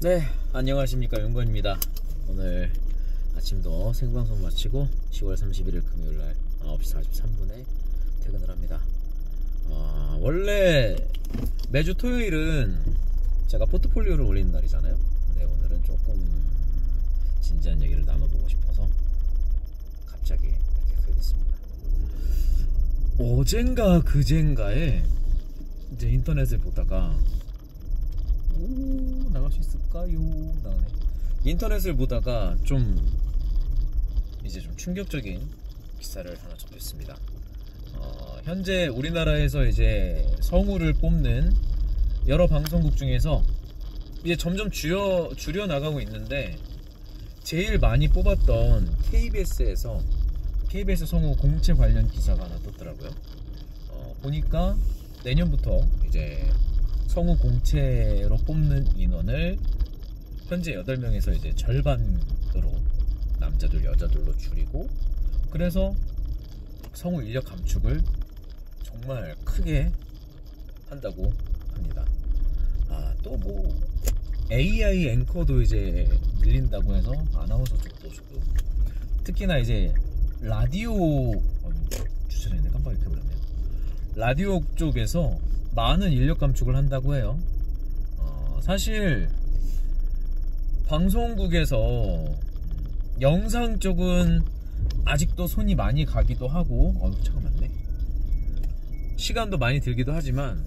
네, 안녕하십니까, 윤건입니다. 오늘 아침도 생방송 마치고 10월 31일 금요일날 9시 43분에 퇴근을 합니다. 원래 매주 토요일은 제가 포트폴리오를 올리는 날이잖아요. 근데 오늘은 조금 진지한 얘기를 나눠보고 싶어서 갑자기 이렇게 하게 됐습니다. 어젠가 그젠가에 이제 인터넷을 보다가 나갈 수 있을까요? 나가네. 인터넷을 보다가 좀 충격적인 기사를 하나 접했습니다. 현재 우리나라에서 이제 성우를 뽑는 여러 방송국 중에서 이제 점점 줄여 나가고 있는데, 제일 많이 뽑았던 KBS에서 KBS 성우 공채 관련 기사가 하나 떴더라고요. 보니까 내년부터 이제 성우 공채로 뽑는 인원을 현재 8명에서 이제 절반으로 남자들 여자들로 줄이고, 그래서 성우 인력 감축을 정말 크게 한다고 합니다. 또 뭐 AI 앵커도 이제 밀린다고 해서 아나운서 쪽도 조금, 특히나 이제 라디오 주차장인데 깜빡 잊혀버렸네요. 라디오 쪽에서 많은 인력 감축을 한다고 해요. 사실 방송국에서 영상 쪽은 아직도 손이 많이 가기도 하고, 잠깐만요. 시간도 많이 들기도 하지만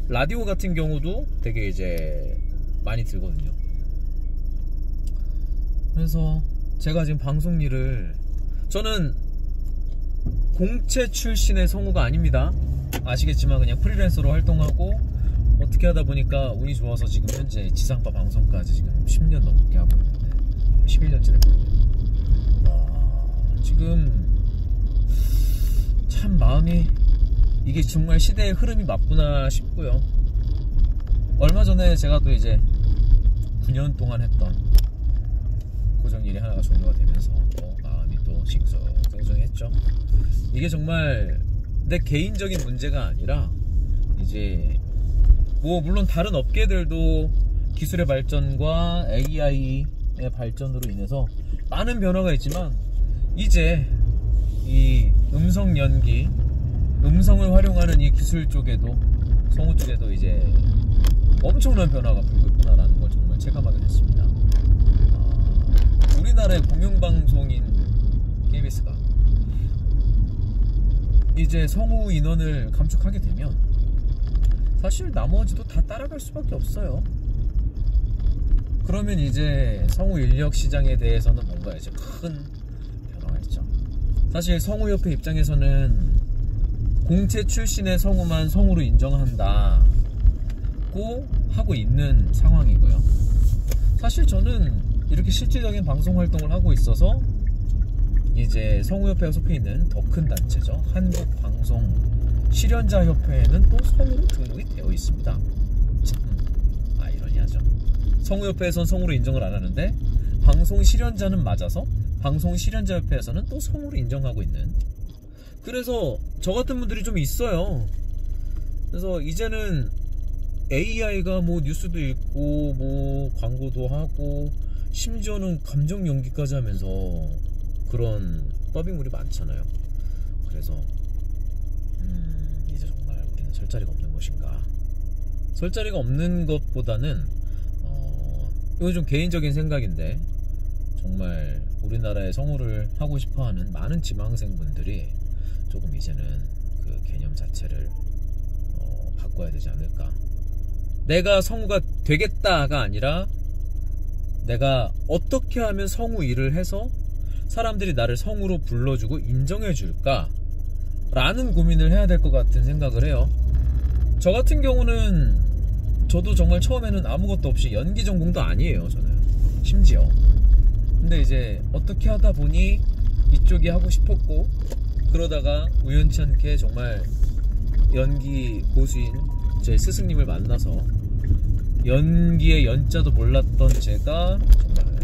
라디오 같은 경우도 되게 이제 많이 들거든요. 그래서 제가 지금 방송 일을, 저는 공채 출신의 성우가 아닙니다. 아시겠지만 그냥 프리랜서로 활동하고 어떻게 하다 보니까 운이 좋아서 지금 현재 지상파 방송까지 지금 10년 넘게 하고 있는데, 11년째 됐거든요. 지금 참 마음이, 이게 정말 시대의 흐름이 맞구나 싶고요. 얼마 전에 제가 또 이제 9년 동안 했던 고정 일이 하나가 종료가 되면서 마음이 또 싱숭생숭했죠. 이게 정말 내 개인적인 문제가 아니라, 이제 뭐 물론 다른 업계들도 기술의 발전과 AI의 발전으로 인해서 많은 변화가 있지만, 이제 이 음성 연기, 음성을 활용하는 이 기술 쪽에도, 성우 쪽에도 이제 엄청난 변화가 불고 있구나라는 걸 정말 체감하게 됐습니다. 우리나라의 공영방송인 KBS가 이제 성우 인원을 감축하게 되면 사실 나머지도 다 따라갈 수밖에 없어요. 그러면 이제 성우 인력 시장에 대해서는 뭔가 이제 큰 변화가 있죠. 사실 성우협회 입장에서는 공채 출신의 성우만 성우로 인정한다고 하고 있는 상황이고요. 사실 저는 이렇게 실질적인 방송 활동을 하고 있어서, 이제 성우협회가 속해 있는 더 큰 단체죠, 한국방송실현자협회에는 또 성우로 등록이 되어 있습니다. 참 아이러니하죠. 성우협회에선 성우로 인정을 안 하는데 방송실현자는 맞아서 방송실현자협회에서는 또 성우로 인정하고 있는, 그래서 저 같은 분들이 좀 있어요. 그래서 이제는 AI가 뭐 뉴스도 읽고 뭐 광고도 하고 심지어는 감정 연기까지 하면서 그런 더빙물이 많잖아요. 그래서 이제 정말 우리는 설 자리가 없는 것인가. 설 자리가 없는 것보다는 이건 좀 개인적인 생각인데, 정말 우리나라의 성우를 하고 싶어하는 많은 지망생분들이 조금 이제는 그 개념 자체를 바꿔야 되지 않을까. 내가 성우가 되겠다가 아니라, 내가 어떻게 하면 성우 일을 해서 사람들이 나를 성우로 불러주고 인정해줄까 라는 고민을 해야 될 것 같은 생각을 해요. 저 같은 경우는, 저도 정말 처음에는 아무것도 없이 연기 전공도 아니에요, 저는 심지어. 근데 이제 어떻게 하다 보니 이쪽이 하고 싶었고, 그러다가 우연치 않게 정말 연기 고수인 제 스승님을 만나서, 연기의 연자도 몰랐던 제가 정말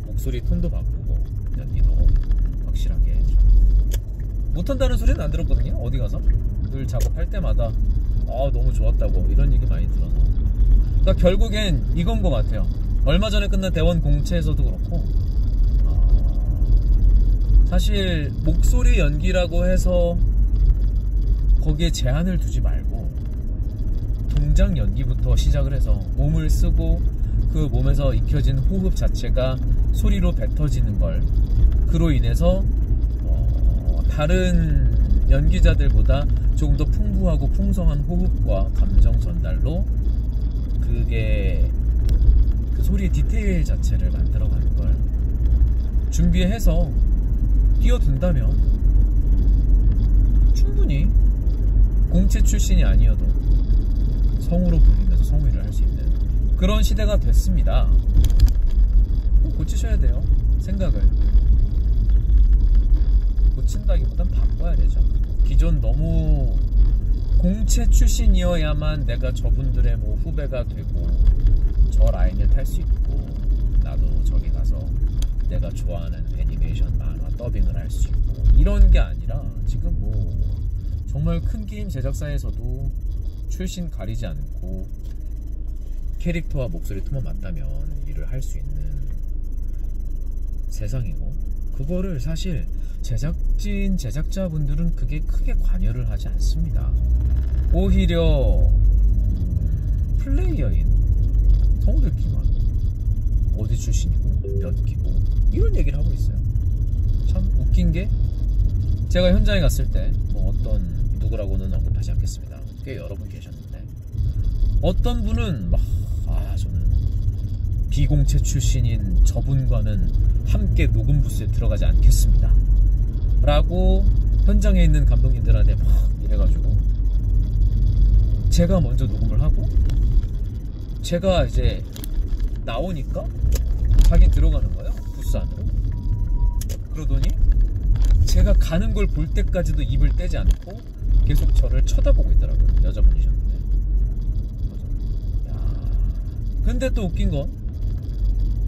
목소리 톤도 바꾸고 연기도 확실하게, 못한다는 소리는 안 들었거든요. 어디 가서 늘 작업할 때마다 너무 좋았다고 이런 얘기 많이 들어서 그러니까 결국엔 이건 것 같아요. 얼마 전에 끝난 대원 공채에서도 그렇고 사실 목소리 연기라고 해서 거기에 제한을 두지 말고 동작 연기부터 시작을 해서 몸을 쓰고 그 몸에서 익혀진 호흡 자체가 소리로 뱉어지는 걸, 그로 인해서 다른 연기자들보다 조금 더 풍부하고 풍성한 호흡과 감정 전달로 그게 그 소리의 디테일 자체를 만들어가는 걸 준비해서 뛰어든다면 충분히 공채 출신이 아니어도 성우로 불리면서 성우일을 할 수 있는 그런 시대가 됐습니다. 고치셔야 돼요. 생각을 고친다기보단 바꿔야 되죠. 기존 너무 공채 출신이어야만 내가 저분들의 뭐 후배가 되고 저 라인을 탈 수 있고 나도 저기 가서 내가 좋아하는 애니메이션 만화 더빙을 할 수 있고 이런 게 아니라 지금 뭐 정말 큰 게임 제작사에서도 출신 가리지 않고 캐릭터와 목소리 톤만 맞다면 일을 할 수 있는 세상이고, 그거를 사실 제작진, 제작자분들은 그게 크게 관여를 하지 않습니다. 오히려 플레이어인 성우들끼리만 어디 출신이고 몇 기고 이런 얘기를 하고 있어요. 참 웃긴 게, 제가 현장에 갔을 때 뭐 어떤 누구라고는 언급하지 않겠습니다. 꽤 여러 분 계셨는데 어떤 분은 막 저는 비공채 출신인 저분과는 함께 녹음 부스에 들어가지 않겠습니다 라고 현장에 있는 감독님들한테 막 이래가지고 제가 먼저 녹음을 하고 제가 이제 나오니까 가긴 들어가는 거예요, 부스 안으로. 그러더니 제가 가는 걸 볼 때까지도 입을 떼지 않고 계속 저를 쳐다보고 있더라고요. 여자분이셨는데. 근데 또 웃긴 건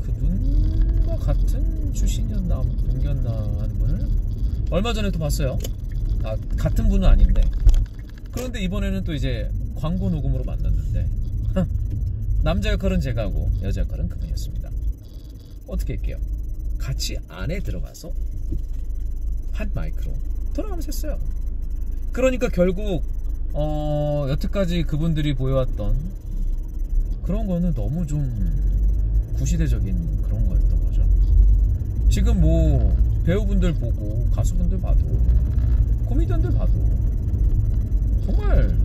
그분과 같은 출신이었나 동기였나 하는 분을 얼마 전에 또 봤어요. 같은 분은 아닌데, 그런데 이번에는 또 이제 광고 녹음으로 만났는데 남자 역할은 제가 하고 여자 역할은 그분이었습니다. 어떻게 할게요? 같이 안에 들어가서 한 마이크로 돌아가면서 했어요. 그러니까 결국 여태까지 그분들이 보여왔던 그런 거는 너무 좀 구시대적인 그런 거였던 거죠. 지금 뭐 배우분들 보고 가수분들 봐도 코미디언들 봐도 정말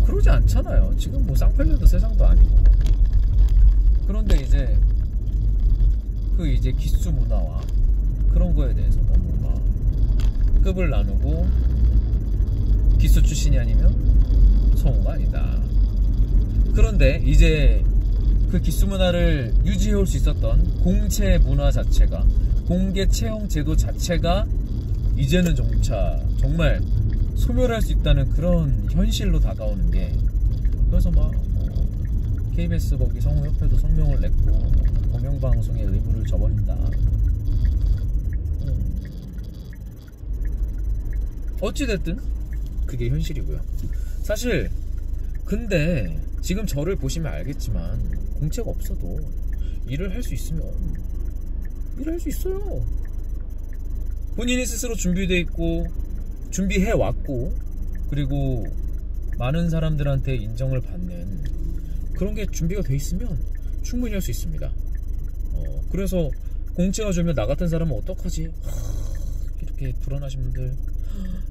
그러지 않잖아요. 지금 뭐 쌍팔려도 세상도 아니고. 그런데 이제 그 이제 기수 문화와 그런 거에 대해서 너무 막 급을 나누고 기수 출신이 아니면 성우가 아니다. 그런데 이제 그 기수 문화를 유지해올 수 있었던 공채 문화 자체가, 공개 채용 제도 자체가 이제는 점차 정말 소멸할 수 있다는 그런 현실로 다가오는 게, 그래서 막 KBS 거기 성우협회도 성명을 냈고 공영방송의 의무를 저버린다. 어찌됐든 그게 현실이고요. 사실 근데 지금 저를 보시면 알겠지만 공채가 없어도 일을 할 수 있으면 일을 할 수 있어요. 본인이 스스로 준비되어 있고 준비해 왔고 그리고 많은 사람들한테 인정을 받는 그런 게 준비가 돼 있으면 충분히 할 수 있습니다. 그래서 공채가 주면 나 같은 사람은 어떡하지? 이렇게 불안하신 분들,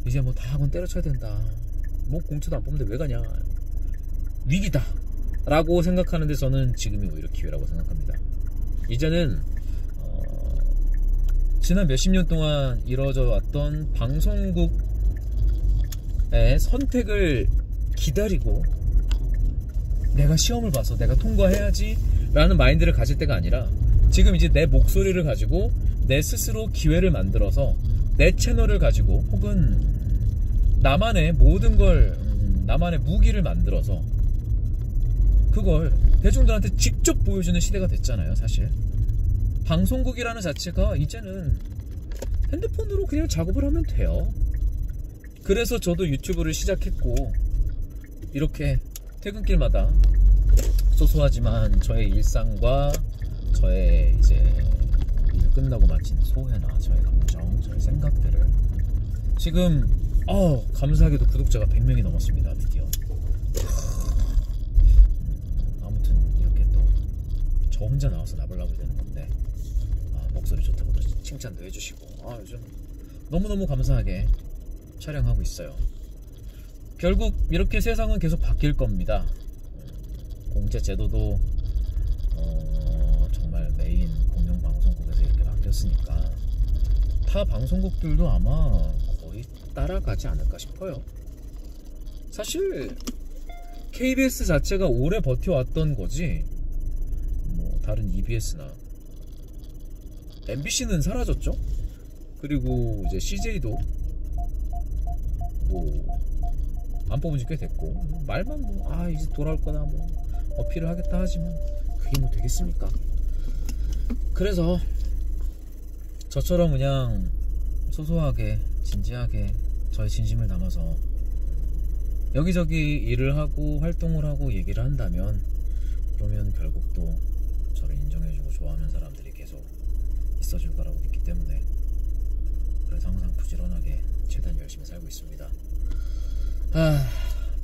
이제 뭐 다 학원 때려쳐야 된다, 뭐 공채도 안 뽑는데 왜 가냐, 위기다 라고 생각하는데 저는 지금이 오히려 기회라고 생각합니다. 이제는 지난 몇십 년 동안 이루어져 왔던 방송국의 선택을 기다리고 내가 시험을 봐서 내가 통과해야지 라는 마인드를 가질 때가 아니라, 지금 이제 내 목소리를 가지고 내 스스로 기회를 만들어서 내 채널을 가지고 혹은 나만의 모든 걸, 나만의 무기를 만들어서 그걸 대중들한테 직접 보여주는 시대가 됐잖아요. 사실 방송국이라는 자체가 이제는 핸드폰으로 그냥 작업을 하면 돼요. 그래서 저도 유튜브를 시작했고 이렇게 퇴근길마다 소소하지만 저의 일상과 저의 이제 일 끝나고 마친 소회나 저의 감정, 저의 생각들을 지금 감사하게도 구독자가 100명이 넘었습니다. 드디어. 아무튼 이렇게 또 저 혼자 나와서 나불나불 되는 건데 목소리 좋다고 칭찬도 해주시고 요즘 너무너무 감사하게 촬영하고 있어요. 결국 이렇게 세상은 계속 바뀔 겁니다. 공채 제도도 정말 메인 공영방송국에서 이렇게 바뀌었으니까 타 방송국들도 아마 거의 따라가지 않을까 싶어요. 사실 KBS 자체가 오래 버텨왔던 거지 뭐 다른 EBS나 MBC는 사라졌죠. 그리고 이제 CJ도 뭐 안 뽑은 지 꽤 됐고 말만 뭐 이제 돌아올 거다 뭐 어필을 하겠다 하지만 그게 뭐 되겠습니까? 그래서 저처럼 그냥 소소하게 진지하게 저의 진심을 담아서 여기저기 일을 하고 활동을 하고 얘기를 한다면 그러면 결국 또 저를 인정해주고 좋아하는 사람들이 계속 있어줄 거라고 믿기 때문에 그래서 항상 부지런하게 최대한 열심히 살고 있습니다.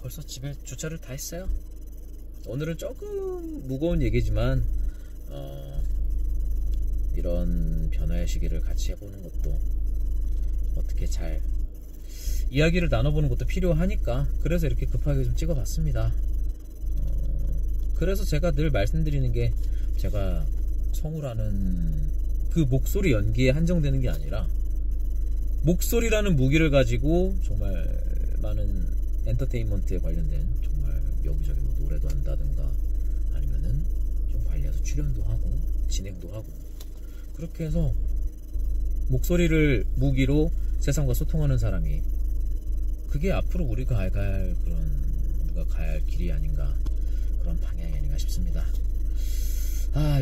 벌써 집에 주차를 다 했어요. 오늘은 조금 무거운 얘기지만 이런 변화의 시기를 같이 해보는 것도 어떻게 잘 이야기를 나눠보는 것도 필요하니까 그래서 이렇게 급하게 좀 찍어봤습니다. 그래서 제가 늘 말씀드리는 게 제가 성우라는 그 목소리 연기에 한정되는 게 아니라 목소리라는 무기를 가지고 정말 많은 엔터테인먼트에 관련된 정말 여기저기 뭐 노래도 한다든가 아니면은 좀 관리해서 출연도 하고 진행도 하고 그렇게 해서 목소리를 무기로 세상과 소통하는 사람이 그게 앞으로 우리가 가야 할 길이 아닌가 그런 방향이 아닌가 싶습니다.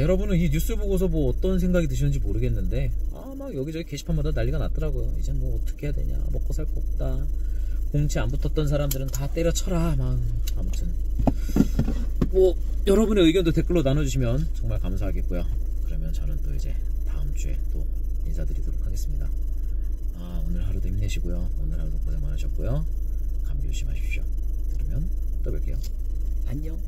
여러분은 이 뉴스 보고서 뭐 어떤 생각이 드시는지 모르겠는데 막 여기저기 게시판마다 난리가 났더라고요. 이제 뭐 어떻게 해야 되냐 먹고 살 거 없다 공채 안 붙었던 사람들은 다 때려쳐라 막 아무튼 뭐 여러분의 의견도 댓글로 나눠주시면 정말 감사하겠고요. 그러면 저는 또 이제 다음 주에 또 인사드리도록 하겠습니다. 오늘 하루도 힘내시고요. 오늘 하루도 고생 많으셨고요. 감기 조심하십시오. 그러면 또 뵐게요. 안녕.